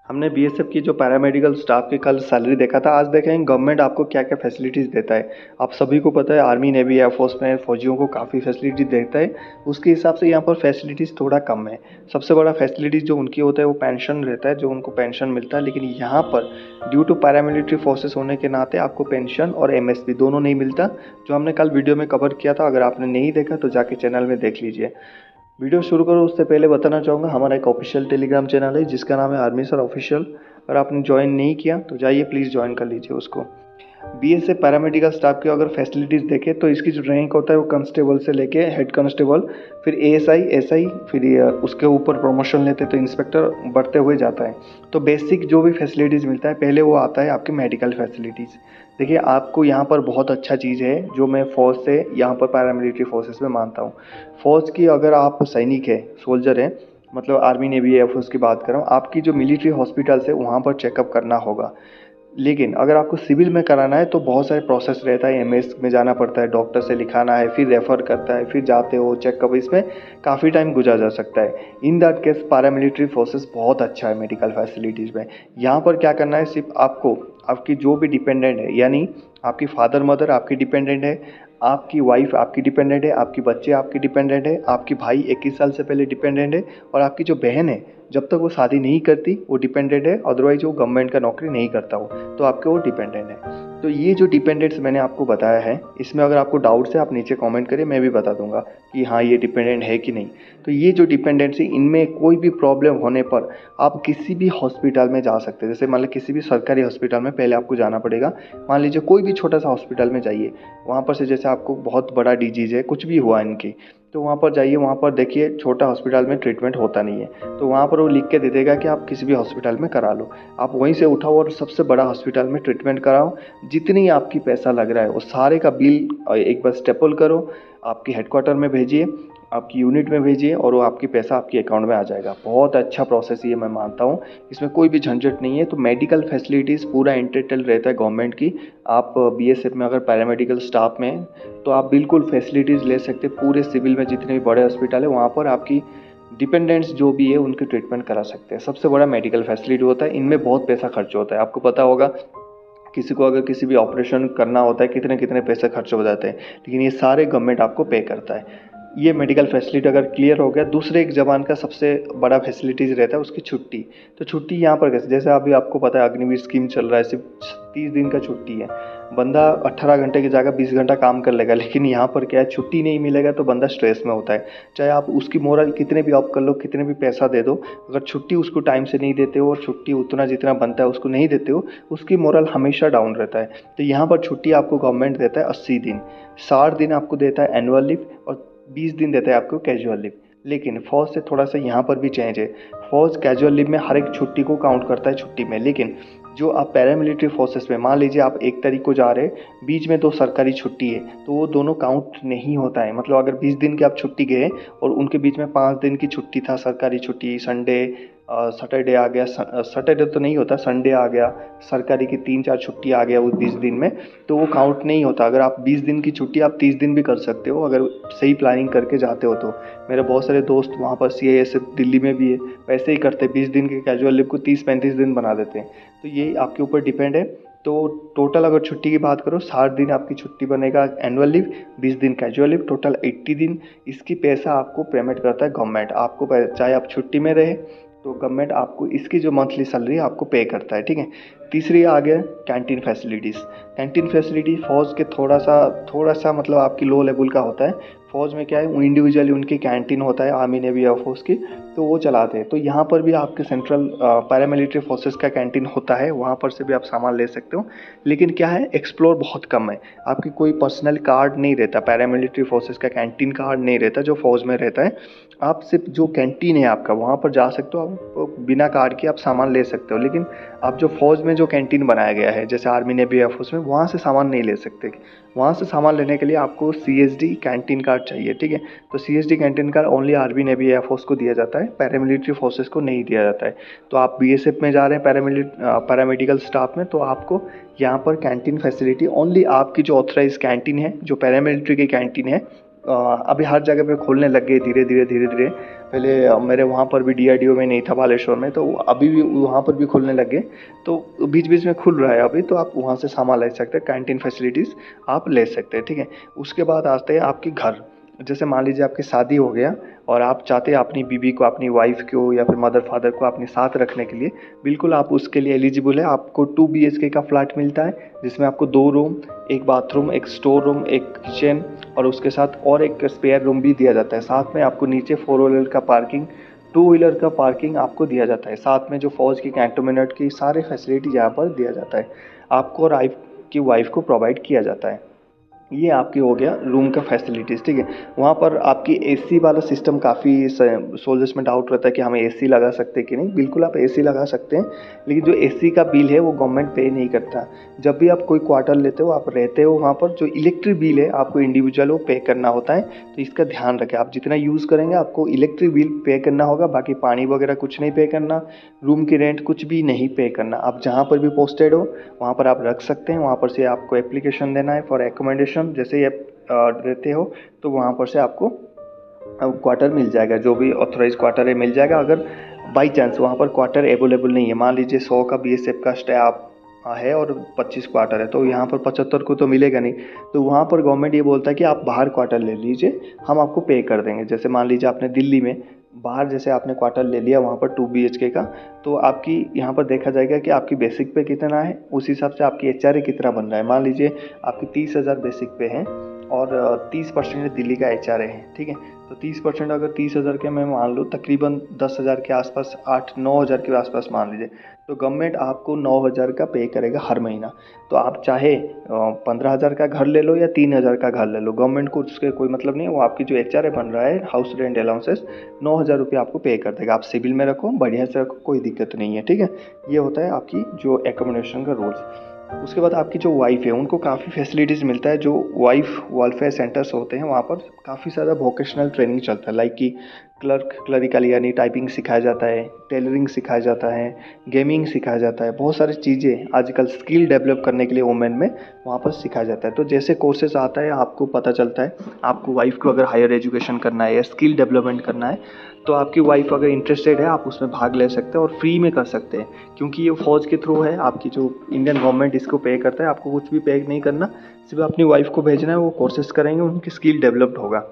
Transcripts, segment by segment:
हमने बीएसएफ की जो पैरामेडिकल स्टाफ की कल सैलरी देखा था, आज देखेंगे गवर्नमेंट आपको क्या क्या फैसिलिटीज़ देता है। आप सभी को पता है आर्मी नेवी एयरफोर्स में फौजियों को काफ़ी फैसिलिटीज़ देता है। उसके हिसाब से यहाँ पर फैसिलिटीज़ थोड़ा कम है। सबसे बड़ा फैसिलिटीज़ जो उनकी होता है वो पेंशन रहता है, जो उनको पेंशन मिलता है। लेकिन यहाँ पर ड्यू टू पैरामिलिट्री फोर्सेस होने के नाते आपको पेंशन और एमएसपी दोनों नहीं मिलता, जो हमने कल वीडियो में कवर किया था। अगर आपने नहीं देखा तो जाके चैनल में देख लीजिए। वीडियो शुरू करो उससे पहले बताना चाहूँगा, हमारा एक ऑफिशियल टेलीग्राम चैनल है जिसका नाम है आर्मी सर ऑफिशियल। अगर आपने ज्वाइन नहीं किया तो जाइए प्लीज़ ज्वाइन कर लीजिए उसको। बीएसएफ पैरामेडिकल स्टाफ की अगर फैसिलिटीज़ देखें तो इसकी जो रैंक होता है वो कांस्टेबल से लेके हेड कांस्टेबल, फिर एएसआई, एसआई, फिर उसके ऊपर प्रमोशन लेते तो इंस्पेक्टर बढ़ते हुए जाता है। तो बेसिक जो भी फैसिलिटीज़ मिलता है पहले वो आता है आपकी मेडिकल फैसिलिटीज़। देखिए आपको यहाँ पर बहुत अच्छा चीज़ है जो मैं फ़ौज से यहाँ पर पैरामिलिट्री फोर्सेस में मानता हूँ। फ़ौज की अगर आप सैनिक है, सोल्जर है, मतलब आर्मी नेवी एयरफोर्स की बात कर रहा हूँ, आपकी जो मिलिट्री हॉस्पिटल्स है वहाँ पर चेकअप करना होगा। लेकिन अगर आपको सिविल में कराना है तो बहुत सारे प्रोसेस रहता है, एमएस में जाना पड़ता है, डॉक्टर से लिखाना है, फिर रेफ़र करता है, फिर जाते हो चेकअप, इसमें काफ़ी टाइम गुजर जा सकता है। In that case paramilitary forces बहुत अच्छा है मेडिकल फैसिलिटीज़ में। यहाँ पर क्या करना है, सिर्फ आपको आपकी जो भी डिपेंडेंट है, यानी आपकी फादर मदर आपकी डिपेंडेंट है, आपकी वाइफ आपकी डिपेंडेंट है, आपकी बच्चे आपकी डिपेंडेंट है, आपकी भाई 21 साल से पहले डिपेंडेंट है, और आपकी जो बहन है जब तक वो शादी नहीं करती वो डिपेंडेंट है। अदरवाइज वो गवर्नमेंट का नौकरी नहीं करता हो तो आपके वो डिपेंडेंट है। तो ये जो डिपेंडेंट्स मैंने आपको बताया है, इसमें अगर आपको डाउट्स है आप नीचे कमेंट करिए, मैं भी बता दूंगा कि हाँ ये डिपेंडेंट है कि नहीं। तो ये जो डिपेंडेंट्स है इनमें कोई भी प्रॉब्लम होने पर आप किसी भी हॉस्पिटल में जा सकते हैं। जैसे मान लीजिए किसी भी सरकारी हॉस्पिटल में पहले आपको जाना पड़ेगा। मान लीजिए कोई भी छोटा सा हॉस्पिटल में जाइए, वहाँ पर से जैसे आपको बहुत बड़ा डिजीज़ है, कुछ भी हुआ इनकी, तो वहाँ पर जाइए, वहाँ पर देखिए छोटा हॉस्पिटल में ट्रीटमेंट होता नहीं है, तो वहाँ पर वो लिख के दे देगा कि आप किसी भी हॉस्पिटल में करा लो। आप वहीं से उठाओ और सबसे बड़ा हॉस्पिटल में ट्रीटमेंट कराओ। जितनी आपकी पैसा लग रहा है वो सारे का बिल एक बार स्टेपल करो, आपकी हेडक्वार्टर में भेजिए, आपकी यूनिट में भेजिए, और वो आपकी पैसा आपके अकाउंट में आ जाएगा। बहुत अच्छा प्रोसेस ये मैं मानता हूँ, इसमें कोई भी झंझट नहीं है। तो मेडिकल फैसिलिटीज़ पूरा इंटेल रहता है गवर्नमेंट की। आप बीएसएफ में अगर पैरामेडिकल स्टाफ में तो आप बिल्कुल फैसिलिटीज़ ले सकते हैं। पूरे सिविल में जितने भी बड़े हॉस्पिटल है वहाँ पर आपकी डिपेंडेंट्स जो भी है उनकी ट्रीटमेंट करा सकते हैं। सबसे बड़ा मेडिकल फैसिलिटी होता है, इनमें बहुत पैसा खर्च होता है। आपको पता होगा किसी को अगर किसी भी ऑपरेशन करना होता है कितने कितने पैसे खर्च हो जाते हैं, लेकिन ये सारे गवर्नमेंट आपको पे करता है। ये मेडिकल फैसिलिटी अगर क्लियर हो गया। दूसरे एक जवान का सबसे बड़ा फैसिलिटीज़ रहता है उसकी छुट्टी। तो छुट्टी यहाँ पर कैसे, जैसे अभी आपको पता है अग्निवीर स्कीम चल रहा है, सिर्फ 30 दिन का छुट्टी है। बंदा 18 घंटे की जगह 20 घंटा काम कर लेगा, लेकिन यहाँ पर क्या है, छुट्टी नहीं मिलेगा तो बंदा स्ट्रेस में होता है। चाहे आप उसकी मोरल कितने भी ऑफ कर लो, कितने भी पैसा दे दो, अगर छुट्टी उसको टाइम से नहीं देते हो और छुट्टी उतना जितना बनता है उसको नहीं देते हो, उसकी मोरल हमेशा डाउन रहता है। तो यहाँ पर छुट्टी आपको गवर्नमेंट देता है 80 दिन, 60 दिन आपको देता है एनुअल लीव, और 20 दिन देता है आपको कैजुअल लीव। लेकिन फौज से थोड़ा सा यहाँ पर भी चेंज है। फौज कैजुअल लीव में हर एक छुट्टी को काउंट करता है छुट्टी में, लेकिन जो आप पैरामिलिट्री फोर्सेस में मान लीजिए आप 1 तारीख को जा रहे हैं, बीच में 2 सरकारी छुट्टी है, तो वो दोनों काउंट नहीं होता है। मतलब अगर 20 दिन के आप छुट्टी गए और उनके बीच में 5 दिन की छुट्टी था, सरकारी छुट्टी, संडे, सैटरडे आ गया, सैटरडे तो नहीं होता, संडे आ गया, सरकारी की 3-4 छुट्टी आ गया उस 20 दिन में, तो वो काउंट नहीं होता। अगर आप 20 दिन की छुट्टी आप 30 दिन भी कर सकते हो अगर सही प्लानिंग करके जाते हो तो। मेरे बहुत सारे दोस्त वहाँ पर सीआईएसएफ दिल्ली में भी है, वैसे ही करते, 20 दिन के कैजुअल लीव को 30-35 दिन बना देते हैं। तो ये आपके ऊपर डिपेंड है। तो टोटल अगर छुट्टी की बात करो, 60 दिन आपकी छुट्टी बनेगा एनुअल लीव, 20 दिन कैजुअल लीव, टोटल 80 दिन। इसकी पैसा आपको पेमेंट करता है गवर्नमेंट। आपको चाहे आप छुट्टी में रहे तो गवर्नमेंट आपको इसकी जो मंथली सैलरी आपको पे करता है, ठीक है। तीसरी आ गया कैंटीन फैसिलिटीज़। कैंटीन फैसिलिटी फौज के थोड़ा सा मतलब आपकी लो लेवल का होता है। फौज में क्या है, वो इंडिविजुअली उनकी कैंटीन होता है आर्मी नेवी एयरफोर्स की, तो वो चलाते हैं। तो यहाँ पर भी आपके सेंट्रल पैरामिलिट्री फोर्सेस का कैंटीन होता है, वहाँ पर से भी आप सामान ले सकते हो। लेकिन क्या है, एक्सप्लोर बहुत कम है। आपकी कोई पर्सनल कार्ड नहीं रहता, पैरामिलिट्री फोर्सेस का कैंटीन कार्ड नहीं रहता जो फौज में रहता है। आप सिर्फ जो कैंटीन है आपका वहाँ पर जा सकते हो, आप बिना कार्ड के आप सामान ले सकते हो। लेकिन आप जो फौज में जो कैंटीन बनाया गया है जैसे आर्मी नेवी एयरफोर्स में, वहाँ से सामान नहीं ले सकते। वहाँ से सामान लेने के लिए आपको सीएसडी कैंटीन कार्ड चाहिए, ठीक है। तो CSD canteen card only army navy air force को दिया जाता है, पैरामिलिट्री फोर्सेस को नहीं दिया जाता है। तो आप बीएसएफ में जा रहे हैं पैरामेडिकल स्टाफ में, तो आपको यहाँ पर कैंटीन फैसिलिटी ओनली आपकी जो ऑथराइज कैंटीन है, जो पैरामिलिट्री की कैंटीन है, अभी हर जगह पे खोलने लग गए धीरे धीरे धीरे धीरे। पहले मेरे वहाँ पर भी डीआरडीओ में नहीं था बालेश्वर में, तो अभी भी वहाँ पर भी खोलने लग गए, तो बीच बीच में खुल रहा है अभी, तो आप वहाँ से सामान ले सकते हैं, कैंटीन फैसिलिटीज़ आप ले सकते हैं, ठीक है। उसके बाद आते हैं आपके घर। जैसे मान लीजिए आपकी शादी हो गया और आप चाहते हैं अपनी बीवी को, अपनी वाइफ को या फिर मदर फादर को अपने साथ रखने के लिए, बिल्कुल आप उसके लिए एलिजिबल है। आपको 2 BHK का फ्लैट मिलता है, जिसमें आपको 2 room, 1 bathroom, 1 store room, 1 kitchen और उसके साथ और 1 स्पेयर रूम भी दिया जाता है। साथ में आपको नीचे 4 व्हीलर का पार्किंग, 2 व्हीलर का पार्किंग आपको दिया जाता है। साथ में जो फौज की कैंटोनमेंट की सारे फैसिलिटी यहाँ पर दिया जाता है आपको, और आपकी वाइफ को प्रोवाइड किया जाता है। ये आपकी हो गया रूम का फैसिलिटीज़, ठीक है। वहाँ पर आपकी एसी वाला सिस्टम, काफ़ी सोल्जर्स में डाउट रहता है कि हमें एसी लगा सकते हैं कि नहीं। बिल्कुल आप एसी लगा सकते हैं, लेकिन जो एसी का बिल है वो गवर्नमेंट पे नहीं करता। जब भी आप कोई क्वार्टर लेते हो, आप रहते हो वहाँ पर, जो इलेक्ट्रिक बिल है आपको इंडिविजुअल वो पे करना होता है। तो इसका ध्यान रखें, आप जितना यूज़ करेंगे आपको इलेक्ट्रिक बिल पे करना होगा, बाकी पानी वगैरह कुछ नहीं पे करना, रूम की रेंट कुछ भी नहीं पे करना। आप जहाँ पर भी पोस्टेड हो वहाँ पर आप रख सकते हैं। वहाँ पर से आपको एप्लीकेशन देना है फॉर एकोमोडेशन। जैसे ही आप रहते हो तो वहाँ पर से आपको क्वार्टर मिल जाएगा, जो भी ऑथोराइज क्वार्टर है मिल जाएगा। अगर बाई चांस वहाँ पर क्वार्टर अवेलेबल नहीं है, मान लीजिए 100 का BSF का स्टाफ है और 25 क्वार्टर है, तो यहाँ पर 75 को तो मिलेगा नहीं। तो वहाँ पर गवर्नमेंट ये बोलता है कि आप बाहर क्वार्टर ले लीजिए, हम आपको पे कर देंगे। जैसे मान लीजिए आपने दिल्ली में बाहर जैसे आपने क्वार्टर ले लिया वहाँ पर 2 BHK का, तो आपकी यहाँ पर देखा जाएगा कि आपकी बेसिक पे कितना है, उस हिसाब से आपकी HRA कितना बन रहा है। मान लीजिए आपकी 30,000 बेसिक पे है और 30% दिल्ली का HRA है, ठीक है। तो 30% अगर 30,000 के मैं मान लूँ, तकरीबन 10,000 के आसपास, 8-9 हज़ार के आसपास मान लीजिए, तो गवर्नमेंट आपको 9,000 का पे करेगा हर महीना। तो आप चाहे 15,000 का घर ले लो या 3,000 का घर ले लो, गवर्नमेंट को उसके कोई मतलब नहीं है। वो आपकी जो HRA बन रहा है, हाउस रेंट अलाउंसेस, 9,000 रुपये आपको पे कर देगा। आप सिविल में रखो, बढ़िया से रखो, कोई दिक्कत नहीं है, ठीक है। ये होता है आपकी जो एकोमोडेशन का रूल्स। उसके बाद आपकी जो वाइफ है उनको काफ़ी फैसिलिटीज़ मिलता है। जो वाइफ वेलफेयर सेंटर्स होते हैं वहाँ पर काफ़ी सारा वोकेशनल ट्रेनिंग चलता है, लाइक कि क्लरिकल यानी टाइपिंग सिखाया जाता है, टेलरिंग सिखाया जाता है, गेमिंग सिखाया जाता है। बहुत सारी चीज़ें आजकल स्किल डेवलप करने के लिए वुमेन में वहाँ पर सिखाया जाता है। तो जैसे कोर्सेज आता है आपको पता चलता है, आपको वाइफ को अगर हायर एजुकेशन करना है या स्किल डेवलपमेंट करना है, तो आपकी वाइफ अगर इंटरेस्टेड है आप उसमें भाग ले सकते हैं और फ्री में कर सकते हैं, क्योंकि ये फ़ौज के थ्रू है। आपकी जो इंडियन गवर्नमेंट इसको पे करता है, आपको कुछ भी पे नहीं करना, सिर्फ अपनी वाइफ को भेजना है, वो कोर्सेज करेंगे, उनकी स्किल डेवलप्ड होगा।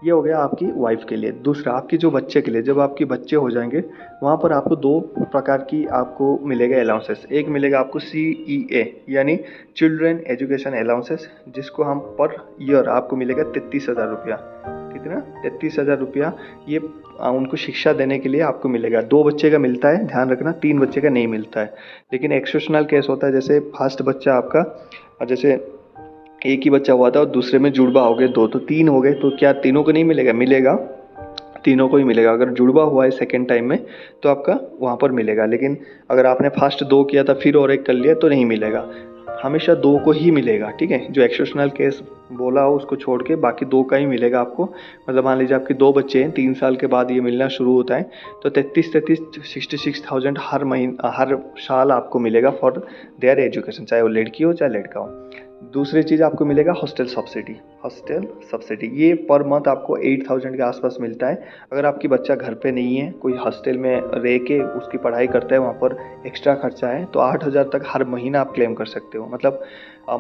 ये हो गया आपकी वाइफ के लिए। दूसरा आपके जो बच्चे के लिए, जब आपके बच्चे हो जाएंगे वहाँ पर आपको 2 प्रकार की आपको मिलेगा अलाउंसेस। एक मिलेगा आपको CEA यानी चिल्ड्रन एजुकेशन अलाउंसेस, जिसको हम पर ईयर आपको मिलेगा 33,000 रुपया। कितना? 33,000 रुपया। ये उनको शिक्षा देने के लिए आपको मिलेगा। 2 बच्चे का मिलता है, ध्यान रखना, 3 बच्चे का नहीं मिलता है। लेकिन एक्सेप्शनल केस होता है, जैसे फर्स्ट बच्चा आपका, और जैसे एक ही बच्चा हुआ था और दूसरे में जुड़वा हो गए 2, तो 3 हो गए, तो क्या तीनों को नहीं मिलेगा? मिलेगा, तीनों को ही मिलेगा। अगर जुड़वा हुआ है सेकेंड टाइम में तो आपका वहाँ पर मिलेगा, लेकिन अगर आपने फर्स्ट 2 किया था फिर और एक कर लिया तो नहीं मिलेगा। हमेशा 2 को ही मिलेगा, ठीक है। जो एक्सेप्शनल केस बोला हो उसको छोड़ के बाकी 2 का ही मिलेगा आपको। मतलब मान लीजिए आपके 2 बच्चे हैं, 3 साल के बाद ये मिलना शुरू होता है, तो 66,000 हर साल आपको मिलेगा फॉर देयर एजुकेशन, चाहे वो लड़की हो चाहे लड़का हो। दूसरी चीज़ आपको मिलेगा हॉस्टल सब्सिडी। हॉस्टल सब्सिडी ये पर मंथ आपको 8,000 के आसपास मिलता है। अगर आपकी बच्चा घर पे नहीं है, कोई हॉस्टल में रह के उसकी पढ़ाई करता है, वहाँ पर एक्स्ट्रा खर्चा है, तो 8,000 तक हर महीना आप क्लेम कर सकते हो। मतलब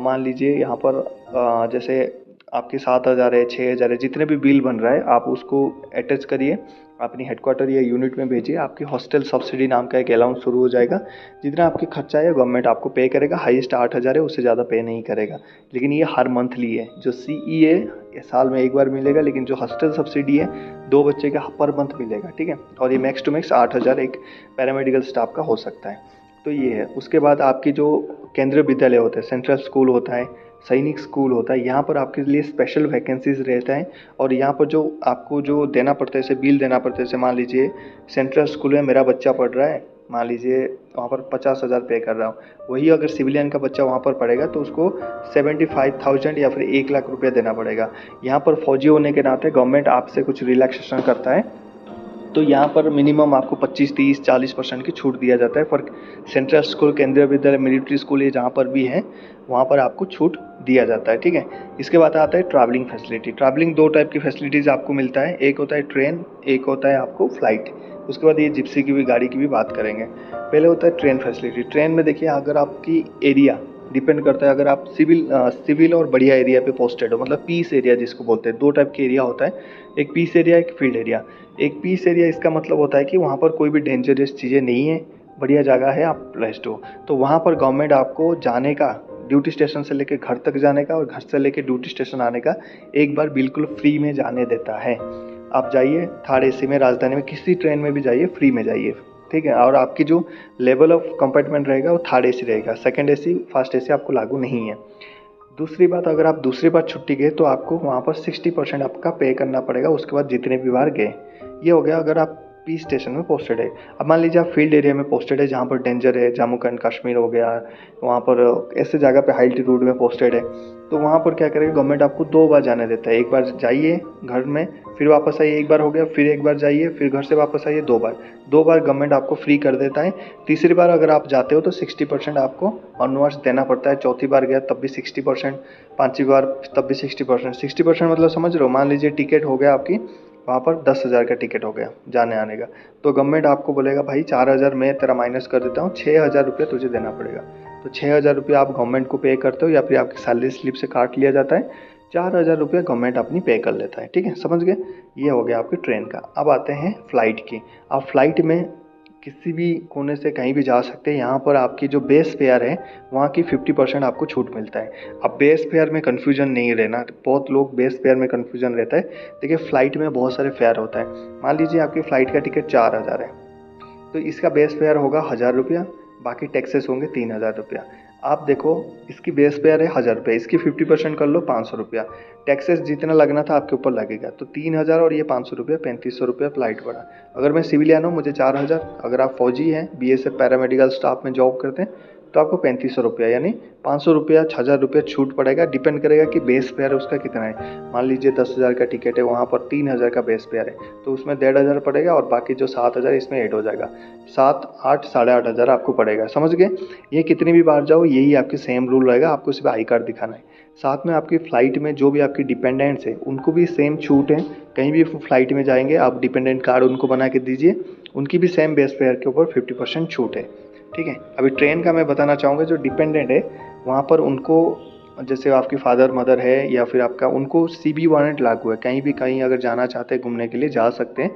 मान लीजिए यहाँ पर जैसे आपके 7,000 है, 6,000 है, जितने भी बिल बन रहा है आप उसको अटैच करिए, अपनी हेडक्वार्टर या यूनिट में भेजिए, आपकी हॉस्टल सब्सिडी नाम का एक अलाउंस शुरू हो जाएगा। जितना आपकी खर्चा है गवर्नमेंट आपको पे करेगा, हाईएस्ट 8,000 है, उससे ज़्यादा पे नहीं करेगा। लेकिन ये हर मंथली है। जो CEA ये साल में एक बार मिलेगा, लेकिन जो हॉस्टल सब्सिडी है 2 बच्चे का पर मंथ मिलेगा, ठीक है। और ये मैक्स टू मैक्स 8,000 एक पैरामेडिकल स्टाफ का हो सकता है। तो ये है। उसके बाद आपकी जो केंद्रीय विद्यालय होते हैं, सेंट्रल स्कूल होता है, सैनिक स्कूल होता है, यहाँ पर आपके लिए स्पेशल वैकेंसीज रहता है। और यहाँ पर जो आपको जो देना पड़ता है, जैसे बिल देना पड़ता है, जैसे मान लीजिए सेंट्रल स्कूल में मेरा बच्चा पढ़ रहा है, मान लीजिए वहाँ पर 50,000 पे कर रहा हूँ, वही अगर सिविलियन का बच्चा वहाँ पर पढ़ेगा तो उसको 75,000 या फिर 1,00,000 रुपये देना पड़ेगा। यहाँ पर फौजी होने के नाते गवर्नमेंट आपसे कुछ रिलैक्सेशन करता है, तो यहाँ पर मिनिमम आपको 25, 30, 40% की छूट दिया जाता है फॉर सेंट्रल स्कूल, केंद्रीय विद्यालय, मिलिट्री स्कूल, ये जहाँ पर भी है वहाँ पर आपको छूट दिया जाता है, ठीक है। इसके बाद आता है ट्रैवलिंग फैसिलिटी। ट्रैवलिंग 2 टाइप की फैसिलिटीज़ आपको मिलता है, एक होता है ट्रेन, एक होता है आपको फ्लाइट। उसके बाद ये जिप्सी की भी गाड़ी की भी बात करेंगे। पहले होता है ट्रेन फैसिलिटी। ट्रेन में देखिए अगर आपकी एरिया डिपेंड करता है, अगर आप सिविल और बढ़िया एरिया पे पोस्टेड हो, मतलब पीस एरिया जिसको बोलते हैं, 2 टाइप के एरिया होता है, एक पीस एरिया, एक फील्ड एरिया। एक पीस एरिया इसका मतलब होता है कि वहाँ पर कोई भी डेंजरस चीज़ें नहीं है, बढ़िया जगह है, आप रेस्ट हो। तो वहाँ पर गवर्नमेंट आपको जाने का, ड्यूटी स्टेशन से लेके घर तक जाने का और घर से लेके ड्यूटी स्टेशन आने का एक बार बिल्कुल फ्री में जाने देता है। आप जाइए थर्ड एसी में, राजधानी में, किसी ट्रेन में भी जाइए, फ्री में जाइए, ठीक है। और आपकी जो लेवल ऑफ कंपार्टमेंट रहेगा वो थर्ड एसी रहेगा, सेकंड एसी, फर्स्ट एसी आपको लागू नहीं है। दूसरी बात, अगर आप दूसरी बार छुट्टी गए तो आपको वहाँ पर 60% आपका पे करना पड़ेगा, उसके बाद जितने भी बार गए। ये हो गया अगर आप पी स्टेशन में पोस्टेड है। अब मान लीजिए आप फील्ड एरिया में पोस्टेड है जहाँ पर डेंजर है, जम्मू एंड कश्मीर हो गया, वहाँ पर ऐसे जगह पे हाई एल्टीट्यूड में पोस्टेड है, तो वहाँ पर क्या करेगा गवर्नमेंट आपको 2 बार जाने देता है। एक बार जाइए घर में, फिर वापस आइए, एक बार हो गया, फिर एक बार जाइए, फिर घर से वापस आइए, 2 बार। 2 बार गवर्नमेंट आपको फ्री कर देता है। तीसरी बार अगर आप जाते हो तो 60% आपको ऑनवर्ड्स देना पड़ता है। चौथी बार गया तब भी 60%, पाँचवीं बार तब भी 60%। 60% मतलब समझ रहे हो, मान लीजिए टिकट हो गया आपकी वहाँ पर 10,000 का टिकट हो गया जाने आने का, तो गवर्नमेंट आपको बोलेगा भाई 4,000 मैं तेरा माइनस कर देता हूँ, 6,000 रुपये तुझे देना पड़ेगा। तो 6,000 रुपये आप गवर्नमेंट को पे करते हो या फिर आपकी सैलरी स्लिप से काट लिया जाता है। 4,000 रुपये गवर्नमेंट अपनी पे कर लेता है, ठीक है, समझ गए। ये हो गया आपकी ट्रेन का। अब आते हैं फ़्लाइट की। आप फ्लाइट में किसी भी कोने से कहीं भी जा सकते हैं। यहाँ पर आपकी जो बेस फेयर है वहाँ की 50% आपको छूट मिलता है। अब बेस फेयर में कन्फ्यूजन नहीं रहना, बहुत लोग बेस फेयर में कन्फ्यूजन रहता है। देखिए फ़्लाइट में बहुत सारे फेयर होता है। मान लीजिए आपकी फ़्लाइट का टिकट 4,000 है, तो इसका बेस फेयर होगा 1,000 रुपया, बाकी टैक्सेस होंगे 3,000 रुपया। आप देखो इसकी बेस फेयर है 1,000 रुपये, इसकी 50% कर लो 500 रुपया, टैक्सेस जितना लगना था आपके ऊपर लगेगा, तो 3,000 और ये 500 रुपया, 3,500 रुपया फ्लाइट पड़ा। अगर मैं सिविलियन हूँ मुझे 4,000, अगर आप फौजी हैं, BSF पैरामेडिकल स्टाफ में जॉब करते हैं तो आपको 3,500 रुपया यानी 500 रुपया, 1,000 रुपया छूट पड़ेगा। डिपेंड करेगा कि बेस फेयर उसका कितना है। मान लीजिए 10,000 का टिकट है, वहाँ पर 3,000 का बेस फेयर है, तो उसमें 1,500 पड़ेगा और बाकी जो 7,000 इसमें ऐड हो जाएगा, 7, 8, 8,500 आपको पड़ेगा, समझ गए। ये कितनी भी बार जाओ यही आपकी सेम रूल रहेगा, आपको सिर्फ आई कार्ड दिखाना है। साथ में आपकी फ़्लाइट में जो भी आपकी डिपेंडेंट्स हैं उनको भी सेम छूट है। कहीं भी फ़्लाइट में जाएंगे आप डिपेंडेंट कार्ड उनको बना के दीजिए, उनकी भी सेम बेस फेयर के ऊपर 50% छूट है, ठीक है। अभी ट्रेन का मैं बताना चाहूँगा, जो डिपेंडेंट है वहाँ पर उनको, जैसे आपकी फादर मदर है या फिर आपका, उनको CB वारंट लागू है। कहीं भी कहीं अगर जाना चाहते हैं घूमने के लिए जा सकते हैं,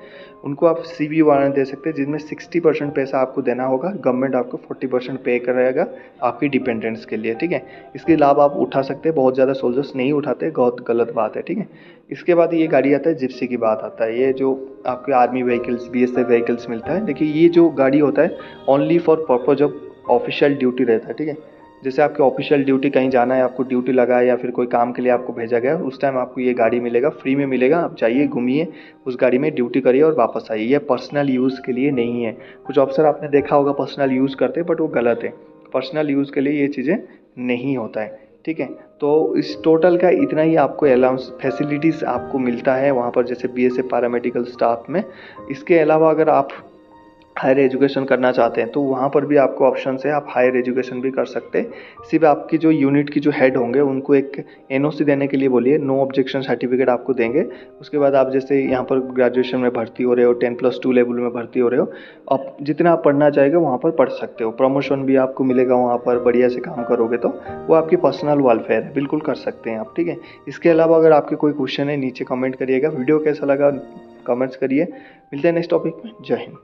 उनको आप CB वारंट दे सकते हैं जिसमें 60% पैसा आपको देना होगा, गवर्नमेंट आपको 40% पे करेगा आपकी डिपेंडेंट्स के लिए, ठीक है। इसके लाभ आप उठा सकते हैं, बहुत ज़्यादा सोल्जर्स नहीं उठाते, बहुत गलत बात है, ठीक है। इसके बाद ये गाड़ी आता है जिप्सी की बात आता है, ये जो आपके आर्मी व्हीकल्स, BSF व्हीकल्स मिलता है। देखिए ये जो गाड़ी होता है only for purpose of official duty रहता है, ठीक है। जैसे आपके ऑफिशियल ड्यूटी कहीं जाना है, आपको ड्यूटी लगा है या फिर कोई काम के लिए आपको भेजा गया, उस टाइम आपको ये गाड़ी मिलेगा, फ्री में मिलेगा। आप जाइए घूमिए उस गाड़ी में, ड्यूटी करिए और वापस आइए। ये पर्सनल यूज़ के लिए नहीं है। कुछ अफसर आपने देखा होगा पर्सनल यूज़ करते, बट वो गलत है। पर्सनल यूज़ के लिए ये चीज़ें नहीं होता है, ठीक है। तो इस टोटल का इतना ही आपको अलाउंस फैसिलिटीज़ आपको मिलता है वहाँ पर, जैसे BSF पैरामेडिकल स्टाफ में। इसके अलावा अगर आप हायर एजुकेशन करना चाहते हैं तो वहाँ पर भी आपको ऑप्शन है, आप हायर एजुकेशन भी कर सकते हैं। सिर्फ आपकी जो यूनिट की जो हेड होंगे उनको एक NOC देने के लिए बोलिए, नो ऑब्जेक्शन सर्टिफिकेट आपको देंगे। उसके बाद आप जैसे यहाँ पर ग्रेजुएशन में भर्ती हो रहे हो, 10+2 लेवल में भर्ती हो रहे हो, आप जितना आप पढ़ना चाहेंगे वहाँ पर पढ़ सकते हो। प्रमोशन भी आपको मिलेगा वहाँ पर, बढ़िया से काम करोगे तो वो आपकी पर्सनल वेलफेयर है, बिल्कुल कर सकते हैं आप, ठीक है। इसके अलावा अगर आपके कोई क्वेश्चन है नीचे कमेंट करिएगा। वीडियो कैसा लगा कमेंट्स करिए। मिलते हैं नेक्स्ट टॉपिक में। जय हिंद।